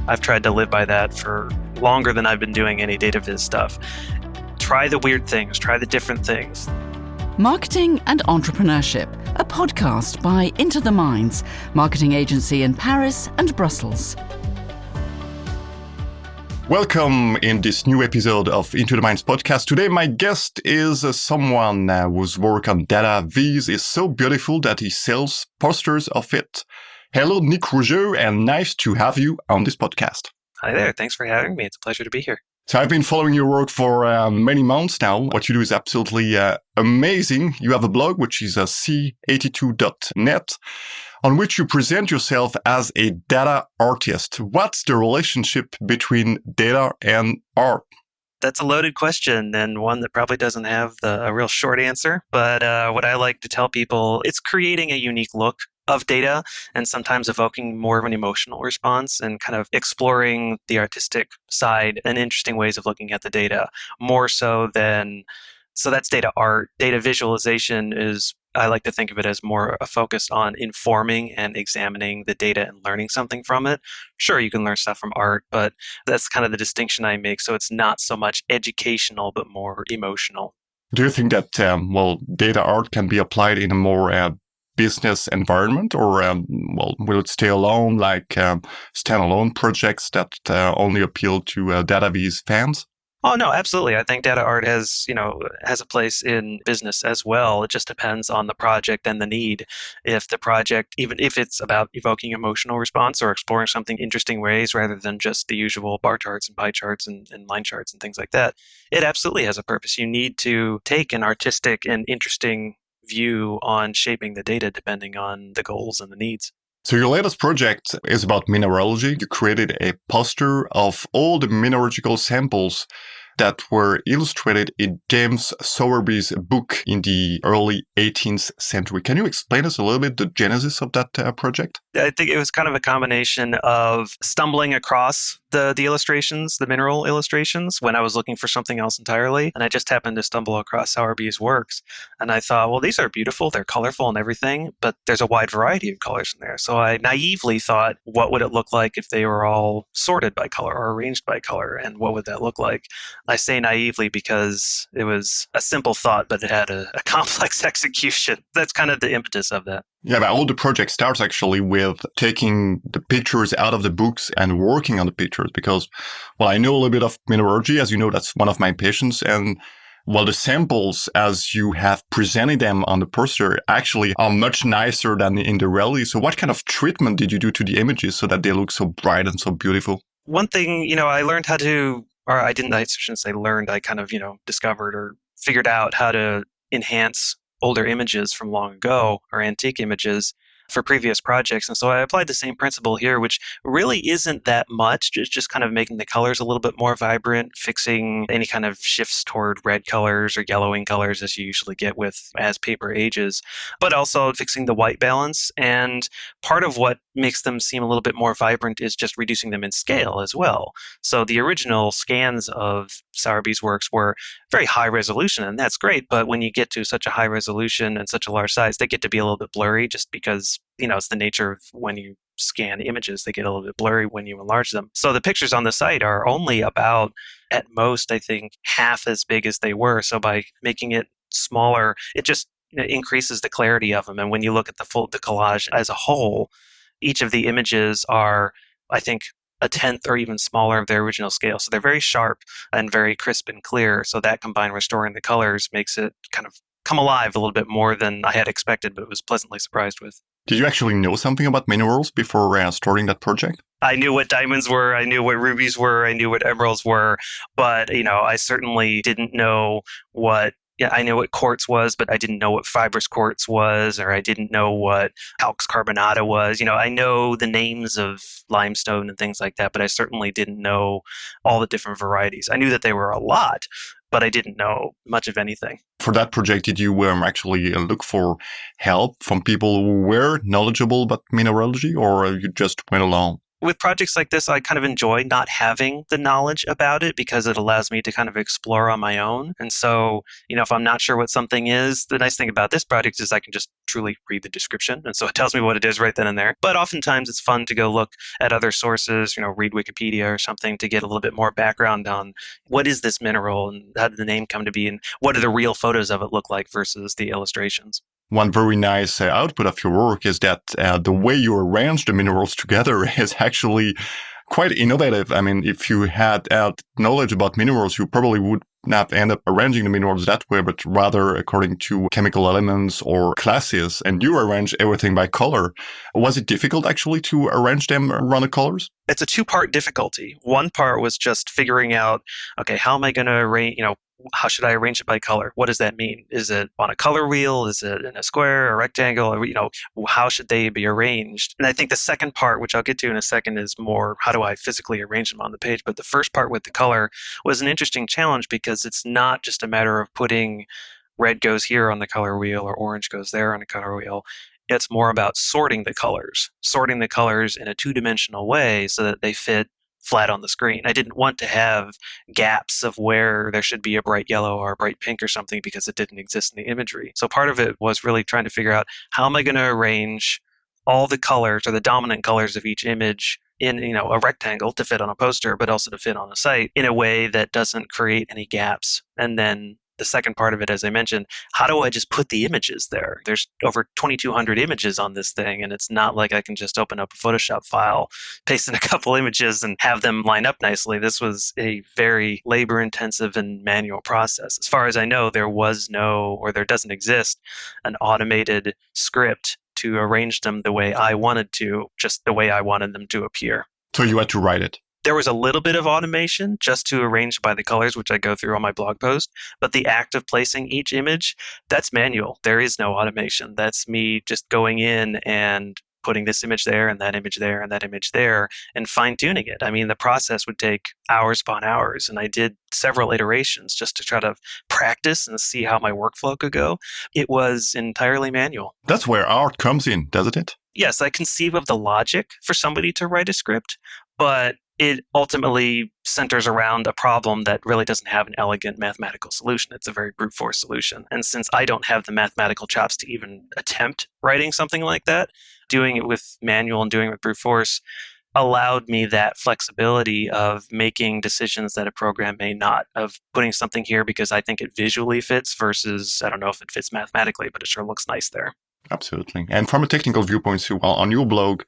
I've tried to live by that for longer than I've been doing any data viz stuff. Try the weird things, try the different things. Marketing and Entrepreneurship, a podcast by Into the Minds, marketing agency in Paris and Brussels. Welcome in this new episode of Into the Minds podcast. Today, my guest is someone whose work on data viz is so beautiful that he sells posters of it. Hello, Nick Rougeux, and nice to have you on this podcast. Hi there. Thanks for having me. It's a pleasure to be here. So I've been following your work for many months now. What you do is absolutely amazing. You have a blog, which is c82.net, on which you present yourself as a data artist. What's the relationship between data and art? That's a loaded question and one that probably doesn't have a real short answer. But what I like to tell people, it's creating a unique look of data and sometimes evoking more of an emotional response and kind of exploring the artistic side and interesting ways of looking at the data more so than, so that's data art. Data visualization is, I like to think of it as more a focus on informing and examining the data and learning something from it. Sure, you can learn stuff from art, but that's kind of the distinction I make. So it's not so much educational, but more emotional. Do you think that, data art can be applied in a more business environment, or will it stay alone, like standalone projects that only appeal to data viz fans? Oh, no, absolutely. I think data art has a place in business as well. It just depends on the project and the need. If the project, even if it's about evoking emotional response or exploring something interesting ways rather than just the usual bar charts and pie charts and line charts and things like that, it absolutely has a purpose. You need to take an artistic and interesting view on shaping the data depending on the goals and the needs. So your latest project is about mineralogy. You created a poster of all the mineralogical samples that were illustrated in James Sowerby's book in the early 18th century. Can you explain us a little bit the genesis of that project? I think it was kind of a combination of stumbling across the illustrations, the mineral illustrations, when I was looking for something else entirely. And I just happened to stumble across Sowerby's works. And I thought, well, these are beautiful. They're colorful and everything, but there's a wide variety of colors in there. So I naively thought, what would it look like if they were all sorted by color or arranged by color? And what would that look like? I say naively because it was a simple thought, but it had a complex execution. That's kind of the impetus of that. Yeah, but all the project starts actually with taking the pictures out of the books and working on the pictures because, I know a little bit of mineralogy. As you know, that's one of my passions. And, the samples, as you have presented them on the poster, actually are much nicer than in the reality. So what kind of treatment did you do to the images so that they look so bright and so beautiful? One thing, I learned how to, or I shouldn't say learned, I kind of, discovered or figured out how to enhance older images from long ago or antique images for previous projects. And so I applied the same principle here, which really isn't that much, just kind of making the colors a little bit more vibrant, fixing any kind of shifts toward red colors or yellowing colors as you usually get as paper ages, but also fixing the white balance. And part of what makes them seem a little bit more vibrant is just reducing them in scale as well. So the original scans of Sowerby's works were very high resolution, and that's great. But when you get to such a high resolution and such a large size, they get to be a little bit blurry just because, it's the nature of when you scan images, they get a little bit blurry when you enlarge them. So the pictures on the site are only about, at most, I think, half as big as they were. So by making it smaller, it just increases the clarity of them. And when you look at the collage as a whole, each of the images are, I think, a tenth or even smaller of their original scale. So they're very sharp and very crisp and clear. So that combined restoring the colors makes it kind of come alive a little bit more than I had expected, but was pleasantly surprised with. Did you actually know something about minerals before starting that project? I knew what diamonds were, I knew what rubies were, I knew what emeralds were, but I certainly didn't know I know what quartz was, but I didn't know what fibrous quartz was, or I didn't know what calx carbonata was. I know the names of limestone and things like that, but I certainly didn't know all the different varieties. I knew that they were a lot, but I didn't know much of anything. For that project, did you actually look for help from people who were knowledgeable about mineralogy, or you just went along? With projects like this, I kind of enjoy not having the knowledge about it because it allows me to kind of explore on my own. And so, if I'm not sure what something is, the nice thing about this project is I can just truly read the description. And so it tells me what it is right then and there. But oftentimes it's fun to go look at other sources, read Wikipedia or something to get a little bit more background on what is this mineral and how did the name come to be and what do the real photos of it look like versus the illustrations. One very nice output of your work is that the way you arrange the minerals together is actually quite innovative. I mean, if you had knowledge about minerals, you probably would not end up arranging the minerals that way, but rather according to chemical elements or classes. And you arrange everything by color. Was it difficult actually to arrange them around the colors? It's a two-part difficulty. One part was just figuring out, okay, how am I going to arrange, how should I arrange it by color? What does that mean? Is it on a color wheel? Is it in a square, a rectangle? Or, how should they be arranged? And I think the second part, which I'll get to in a second, is more how do I physically arrange them on the page? But the first part with the color was an interesting challenge because it's not just a matter of putting red goes here on the color wheel or orange goes there on the color wheel. It's more about sorting the colors in a two-dimensional way so that they fit flat on the screen. I didn't want to have gaps of where there should be a bright yellow or a bright pink or something because it didn't exist in the imagery. So part of it was really trying to figure out how am I going to arrange all the colors or the dominant colors of each image in a rectangle to fit on a poster, but also to fit on a site in a way that doesn't create any gaps. And then the second part of it, as I mentioned, how do I just put the images there? There's over 2,200 images on this thing, and it's not like I can just open up a Photoshop file, paste in a couple images, and have them line up nicely. This was a very labor-intensive and manual process. As far as I know, there doesn't exist an automated script to arrange them the way I wanted to, just the way I wanted them to appear. So you had to write it. There was a little bit of automation just to arrange by the colors, which I go through on my blog post. But the act of placing each image, that's manual. There is no automation. That's me just going in and putting this image there and that image there and that image there and fine-tuning it. I mean, the process would take hours upon hours. And I did several iterations just to try to practice and see how my workflow could go. It was entirely manual. That's where art comes in, doesn't it? Yes, I conceive of the logic for somebody to write a script, but it ultimately centers around a problem that really doesn't have an elegant mathematical solution. It's a very brute force solution. And since I don't have the mathematical chops to even attempt writing something like that, doing it with manual and doing it with brute force allowed me that flexibility of making decisions that a program may not, of putting something here because I think it visually fits versus I don't know if it fits mathematically, but it sure looks nice there. Absolutely. And from a technical viewpoint too, on your blog,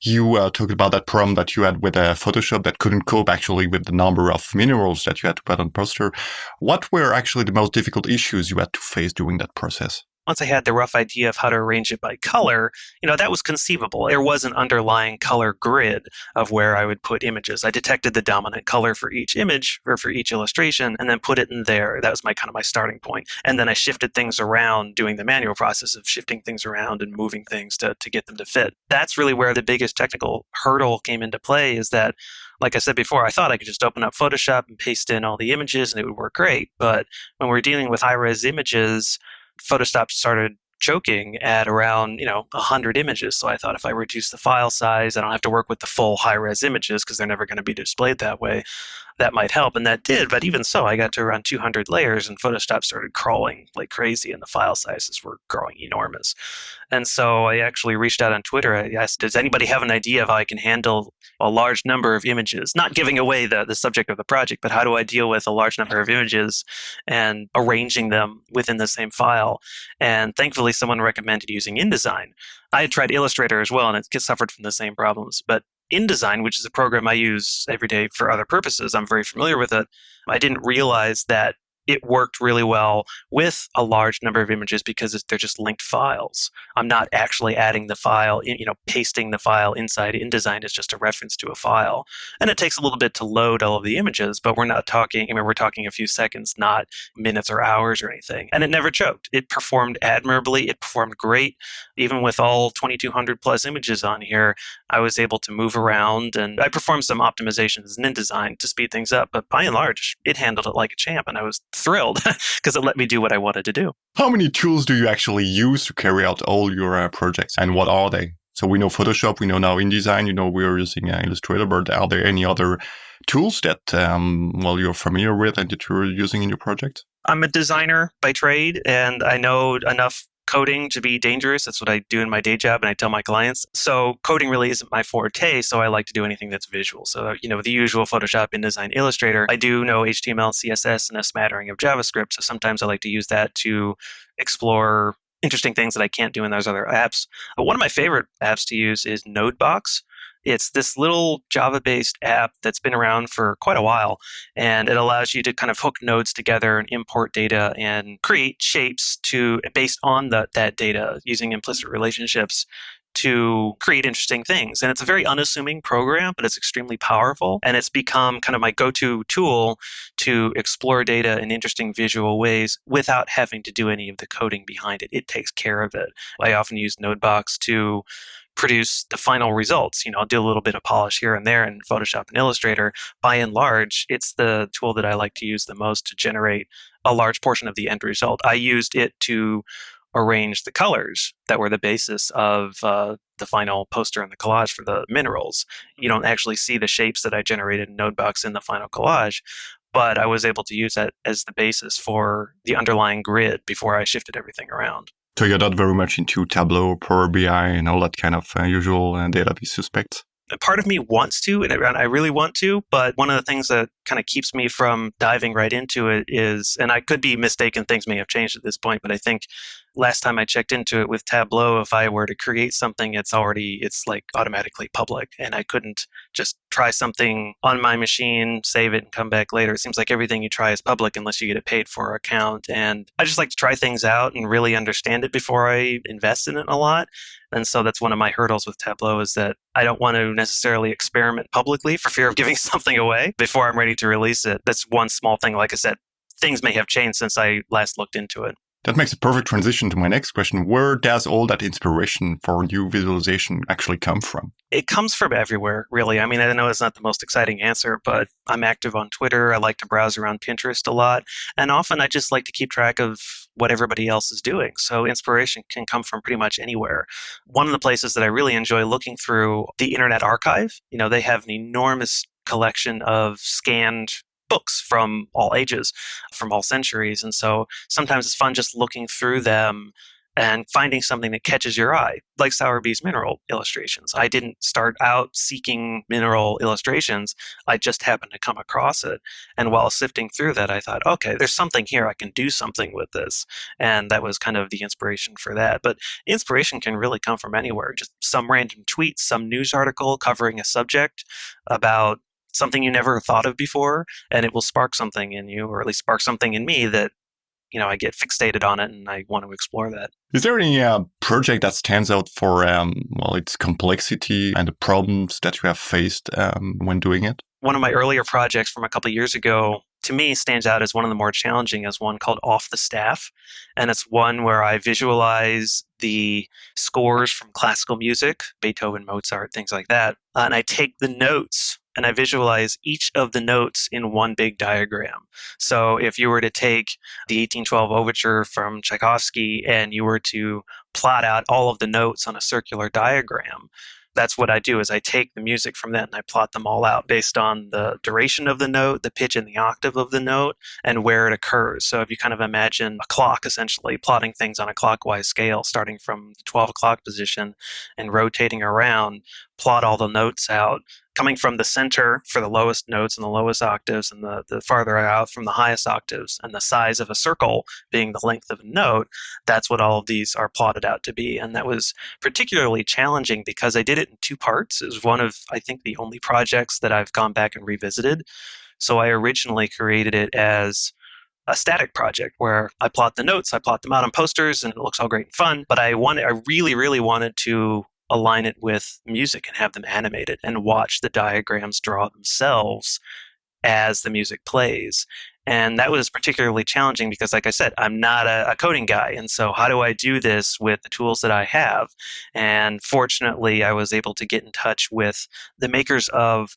you talked about that problem that you had with Photoshop that couldn't cope actually with the number of minerals that you had to put on poster. What were actually the most difficult issues you had to face during that process? Once I had the rough idea of how to arrange it by color, that was conceivable. There was an underlying color grid of where I would put images. I detected the dominant color for each image or for each illustration and then put it in there. That was my starting point. And then I shifted things around, doing the manual process of shifting things around and moving things to get them to fit. That's really where the biggest technical hurdle came into play is that, like I said before, I thought I could just open up Photoshop and paste in all the images and it would work great. But when we're dealing with high-res images, Photoshop started choking at around 100 images. So I thought if I reduce the file size, I don't have to work with the full high-res images because they're never going to be displayed that way. That might help, and that did. But even so, I got to around 200 layers, and Photoshop started crawling like crazy, and the file sizes were growing enormous. And so I actually reached out on Twitter. I asked, does anybody have an idea of how I can handle a large number of images? Not giving away the subject of the project, but how do I deal with a large number of images and arranging them within the same file? And thankfully, someone recommended using InDesign. I had tried Illustrator as well, and it suffered from the same problems. But InDesign, which is a program I use every day for other purposes, I'm very familiar with it. I didn't realize that it worked really well with a large number of images because they're just linked files. I'm not actually adding the file, pasting the file inside InDesign is just a reference to a file. And it takes a little bit to load all of the images, but we're not talking, we're talking a few seconds, not minutes or hours or anything. And it never choked. It performed admirably. It performed great. Even with all 2,200 plus images on here, I was able to move around and I performed some optimizations in InDesign to speed things up. But by and large, it handled it like a champ. And I was thrilled because it let me do what I wanted to do. How many tools do you actually use to carry out all your projects, and what are they? So we know Photoshop, we know now InDesign, we are using Illustrator, but are there any other tools that, you're familiar with and that you're using in your project? I'm a designer by trade, and I know enough coding to be dangerous. That's what I do in my day job, and I tell my clients. So coding really isn't my forte, so I like to do anything that's visual. So, the usual Photoshop, InDesign, Illustrator. I do know HTML, CSS, and a smattering of JavaScript, so sometimes I like to use that to explore interesting things that I can't do in those other apps. But one of my favorite apps to use is Nodebox. It's this little Java-based app that's been around for quite a while, and it allows you to kind of hook nodes together and import data and create shapes based on that data using implicit relationships to create interesting things. And it's a very unassuming program, but it's extremely powerful. And it's become kind of my go-to tool to explore data in interesting visual ways without having to do any of the coding behind it. It takes care of it. I often use Nodebox to produce the final results. I'll do a little bit of polish here and there in Photoshop and Illustrator. By and large, it's the tool that I like to use the most to generate a large portion of the end result. I used it to arrange the colors that were the basis of the final poster and the collage for the minerals. You don't actually see the shapes that I generated in Nodebox in the final collage, but I was able to use that as the basis for the underlying grid before I shifted everything around. So you're not very much into Tableau, Power BI, and all that kind of usual database suspects? Part of me wants to, and I really want to, but one of the things that kind of keeps me from diving right into it is, and I could be mistaken, things may have changed at this point, but I think last time I checked into it with Tableau, if I were to create something, it's like automatically public, and I couldn't just try something on my machine, save it, and come back later. It seems like everything you try is public unless you get a paid for account, and I just like to try things out and really understand it before I invest in it a lot. And so that's one of my hurdles with Tableau, is that I don't want to necessarily experiment publicly for fear of giving something away before I'm ready to release it. That's one small thing. Like I said, things may have changed since I last looked into it. That makes a perfect transition to my next question. Where does all that inspiration for new visualization actually come from? It comes from everywhere, really. I mean, I know it's not the most exciting answer, but I'm active on Twitter. I like to browse around Pinterest a lot. And often I just like to keep track of what everybody else is doing. So inspiration can come from pretty much anywhere. One of the places that I really enjoy looking through the Internet Archive, they have an enormous collection of scanned books from all ages, from all centuries. And so sometimes it's fun just looking through them and finding something that catches your eye, like Sowerby's mineral illustrations. I didn't start out seeking mineral illustrations. I just happened to come across it. And while sifting through that, I thought, okay, there's something here. I can do something with this. And that was kind of the inspiration for that. But inspiration can really come from anywhere. Just some random tweet, some news article covering a subject about something you never thought of before, and it will spark something in you, or at least spark something in me that, I get fixated on it and I want to explore that. Is there any project that stands out for, its complexity and the problems that you have faced when doing it? One of my earlier projects from a couple of years ago, to me, stands out as one of the more challenging, as one called Off the Staff. And it's one where I visualize the scores from classical music, Beethoven, Mozart, things like that. And I take the notes and I visualize each of the notes in one big diagram. So if you were to take the 1812 overture from Tchaikovsky and you were to plot out all of the notes on a circular diagram, that's what I do. Is I take the music from that and I plot them all out based on the duration of the note, the pitch and the octave of the note, and where it occurs. So if you kind of imagine a clock, essentially plotting things on a clockwise scale, starting from the 12 o'clock position and rotating around, plot all the notes out, coming from the center for the lowest notes and the lowest octaves, and the farther out from the highest octaves, and the size of a circle being the length of a note. That's what all of these are plotted out to be. And that was particularly challenging because I did it in two parts. It was one of, I think, the only projects that I've gone back and revisited. So I originally created it as a static project where I plot the notes, I plot them out on posters, and it looks all great and fun. But I really, really wanted to align it with music and have them animated and watch the diagrams draw themselves as the music plays. And that was particularly challenging because, like I said, I'm not a coding guy. And so how do I do this with the tools that I have? And fortunately, I was able to get in touch with the makers of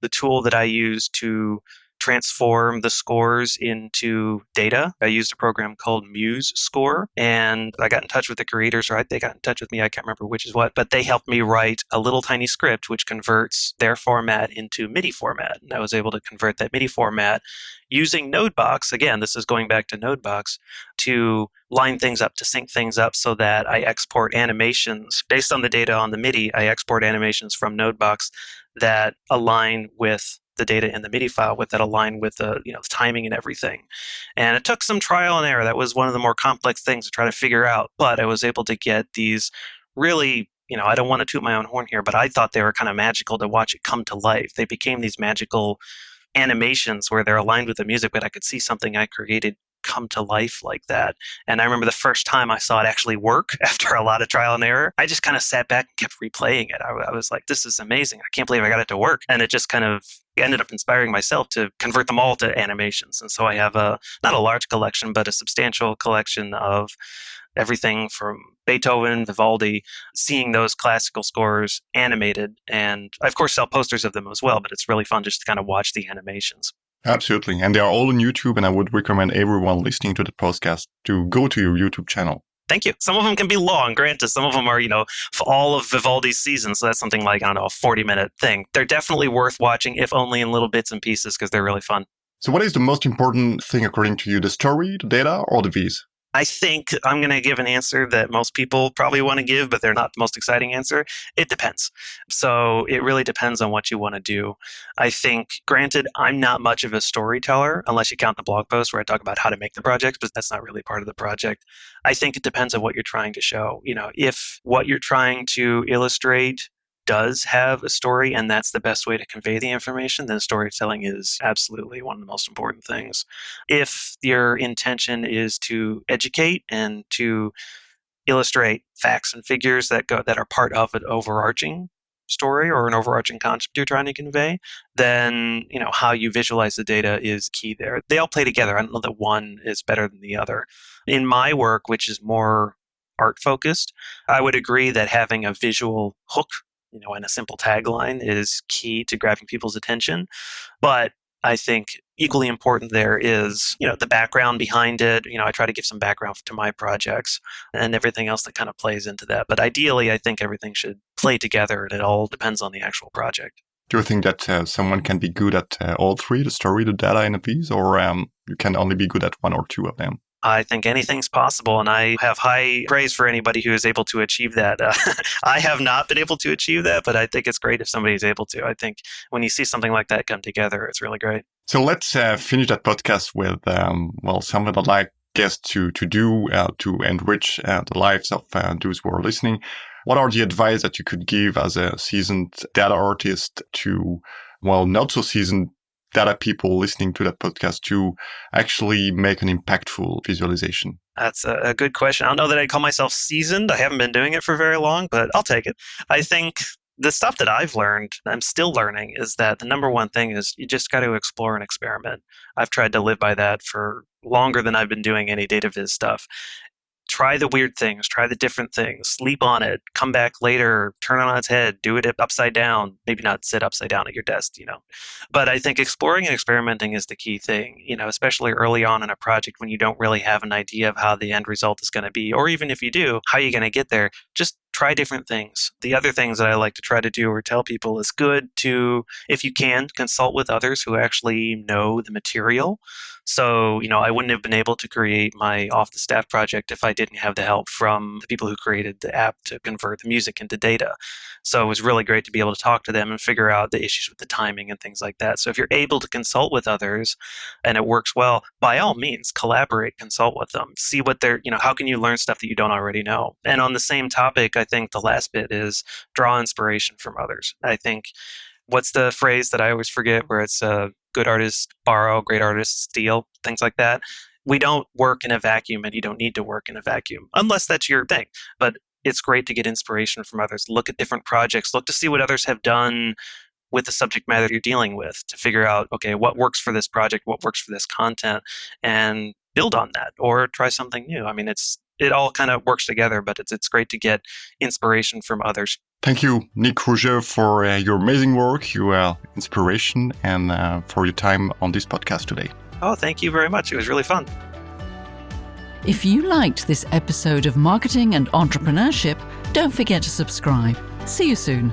the tool that I use to transform the scores into data. I used a program called Muse Score, and I got in touch with the creators, right? They got in touch with me. I can't remember which is what, but they helped me write a little tiny script which converts their format into MIDI format. And I was able to convert that MIDI format using Nodebox. Again, this is going back to Nodebox to line things up, to sync things up so that I export animations based on the data on the MIDI. I export animations from Nodebox that align with the data in the MIDI file, that align with the timing and everything. And it took some trial and error. That was one of the more complex things to try to figure out. But I was able to get these really, I don't want to toot my own horn here, but I thought they were kind of magical to watch it come to life. They became these magical animations where they're aligned with the music, but I could see something I created come to life like that. And I remember the first time I saw it actually work after a lot of trial and error, I just kind of sat back and kept replaying it. I was like, this is amazing. I can't believe I got it to work. And it just kind of ended up inspiring myself to convert them all to animations. And so I have not a large collection, but a substantial collection of everything from Beethoven, Vivaldi, seeing those classical scores animated. And I, of course, sell posters of them as well, but it's really fun just to kind of watch the animations. Absolutely. And they are all on YouTube. And I would recommend everyone listening to the podcast to go to your YouTube channel. Thank you. Some of them can be long, granted. Some of them are, for all of Vivaldi's seasons. So that's something like, I don't know, a 40-minute thing. They're definitely worth watching, if only in little bits and pieces, because they're really fun. So what is the most important thing according to you, the story, the data, or the V's? I think I'm going to give an answer that most people probably want to give, but they're not the most exciting answer. It depends. So it really depends on what you want to do. I think, granted, I'm not much of a storyteller, unless you count the blog post where I talk about how to make the project, but that's not really part of the project. I think it depends on what you're trying to show. If what you're trying to illustrate does have a story and that's the best way to convey the information, then storytelling is absolutely one of the most important things. If your intention is to educate and to illustrate facts and figures that are part of an overarching story or an overarching concept you're trying to convey, then how you visualize the data is key there. They all play together. I don't know that one is better than the other. In my work, which is more art focused, I would agree that having a visual hook and a simple tagline is key to grabbing people's attention. But I think equally important there is, the background behind it. I try to give some background to my projects and everything else that kind of plays into that. But ideally, I think everything should play together and it all depends on the actual project. Do you think that someone can be good at all three, the story, the data, and the V's, or you can only be good at one or two of them? I think anything's possible, and I have high praise for anybody who is able to achieve that. I have not been able to achieve that, but I think it's great if somebody's able to. I think when you see something like that come together, it's really great. So let's finish that podcast with, something I'd like guests to do to enrich the lives of those who are listening. What are the advice that you could give as a seasoned data artist to, not so seasoned data people listening to that podcast to actually make an impactful visualization? That's a good question. I don't know that I'd call myself seasoned. I haven't been doing it for very long, but I'll take it. I think the stuff that I've learned, I'm still learning, is that the number one thing is you just got to explore and experiment. I've tried to live by that for longer than I've been doing any data viz stuff. Try the weird things, try the different things, sleep on it, come back later, turn it on its head, do it upside down, maybe not sit upside down at your desk, But I think exploring and experimenting is the key thing, especially early on in a project when you don't really have an idea of how the end result is going to be, or even if you do, how you're going to get there. Just try different things. The other things that I like to try to do or tell people is good to, if you can, consult with others who actually know the material. So, I wouldn't have been able to create my off-the-staff project if I didn't have the help from the people who created the app to convert the music into data. So it was really great to be able to talk to them and figure out the issues with the timing and things like that. So if you're able to consult with others and it works well, by all means, collaborate, consult with them. See what they're, how can you learn stuff that you don't already know? And on the same topic, I think the last bit is draw inspiration from others. I think, what's the phrase that I always forget where it's good artists borrow, great artists steal, things like that. We don't work in a vacuum and you don't need to work in a vacuum unless that's your thing. But it's great to get inspiration from others. Look at different projects. Look to see what others have done with the subject matter you're dealing with to figure out, okay, what works for this project, what works for this content, and build on that or try something new. I mean, it's it all kind of works together, but it's great to get inspiration from others. Thank you, Nick Rougeux, for your amazing work, your inspiration, and for your time on this podcast today. Oh, thank you very much. It was really fun. If you liked this episode of Marketing and Entrepreneurship, don't forget to subscribe. See you soon.